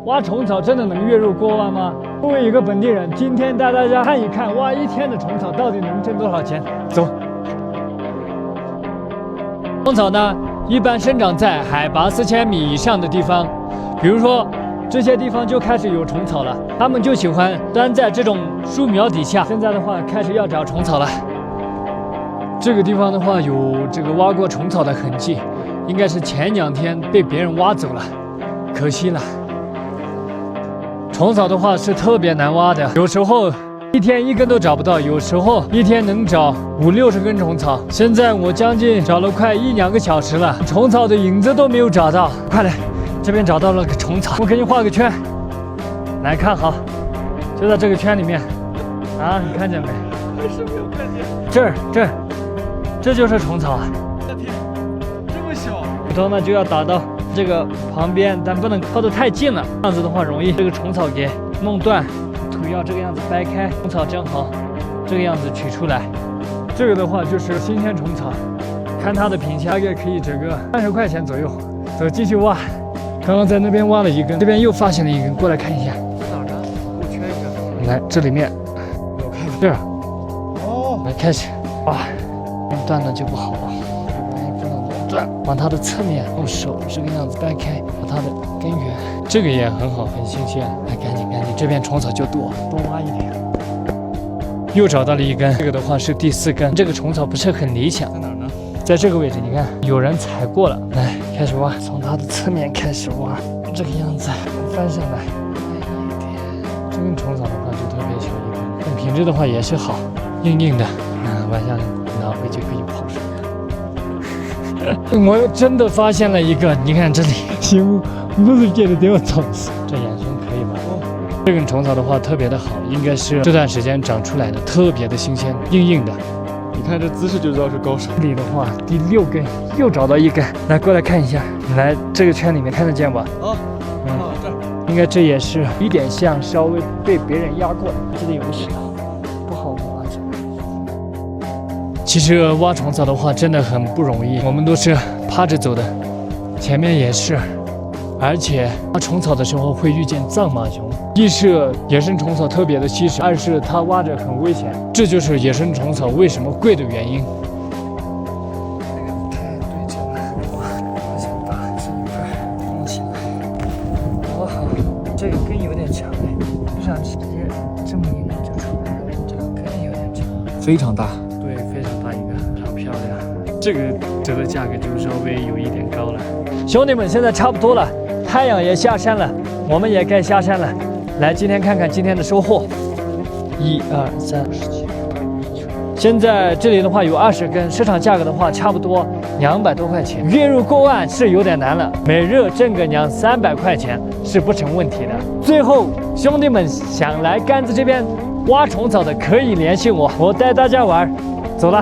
挖虫草真的能月入过万吗？作为一个本地人，今天带大家看一看挖一天的虫草到底能挣多少钱。走。虫草呢，一般生长在海拔4000米以上的地方，比如说这些地方就开始有虫草了，它们就喜欢钻在这种树苗底下。现在的话，开始要找虫草了。这个地方的话，有这个挖过虫草的痕迹，应该是前2天被别人挖走了，可惜了。虫草的话是特别难挖的，有时候一天1根都找不到，有时候一天能找50-60根虫草。现在我将近找了快1-2个小时了，虫草的影子都没有找到。快来，这边找到了个虫草，我给你画个圈，来看好，就在这个圈里面啊，你看见没？还是没有看见。这就是虫草啊！我的天，这么小！斧头呢就要打到这个旁边，但不能靠得太近了，这样子的话容易这个虫草给弄断。土要这个样子掰开，虫草正好这个样子取出来。这个的话就是新鲜虫草，看它的品相，大概可以值个30块钱左右。走，继续挖。刚刚在那边挖了1根，这边又发现了1根，过来看一下。哪儿呢？我缺一个。来，这里面我看看。这儿。哦。来，开始。哇，断了就不好了。不能断，往它的侧面用手这个样子掰开，把它的根源。这个也很好，很新鲜。来，赶紧，这边虫草就多挖一点。又找到了1根，这个的话是第4根。这个虫草不是很理想，在哪儿呢？在这个位置，你看有人踩过了。来，开始挖，从它的侧面开始挖，这个样子翻上来。这根虫草的话就特别小1根，但品质的话也是好，硬的。晚上拿回去可以泡水。我真的发现了1个，你看这里，行，不是觉得得有虫子，这眼神可以吗？这根虫草的话特别的好，应该是这段时间长出来的，特别的新鲜，硬的。你看这姿势就知道是高手。这里的话，第6根又找到1根，来过来看一下，来这个圈里面看得见吧？这儿，应该这也是有点像稍微被别人压过的，这里有个石头，不好挖着。其实挖虫草的话真的很不容易，我们都是趴着走的，前面也是，而且挖虫草的时候会遇见藏马熊，一是野生虫草特别的稀少，二是它挖着很危险，这就是野生虫草为什么贵的原因。太对称了，我想把这一块弄起来。好，这个根有点长哎，不想直接这么一弄就出来了，这个根有点长，非常大。对，非常大一个，好漂亮。这个这个价格就稍微有一点高了。兄弟们，现在差不多了，太阳也下山了，我们也该下山了。来，今天看看今天的收获，1、2、3、57。现在这里的话有20根，市场价格的话差不多200多块钱，月入过万是有点难了，每日挣个200-300块钱是不成问题的。最后，兄弟们想来甘孜这边挖虫草的可以联系我，我带大家玩。走了。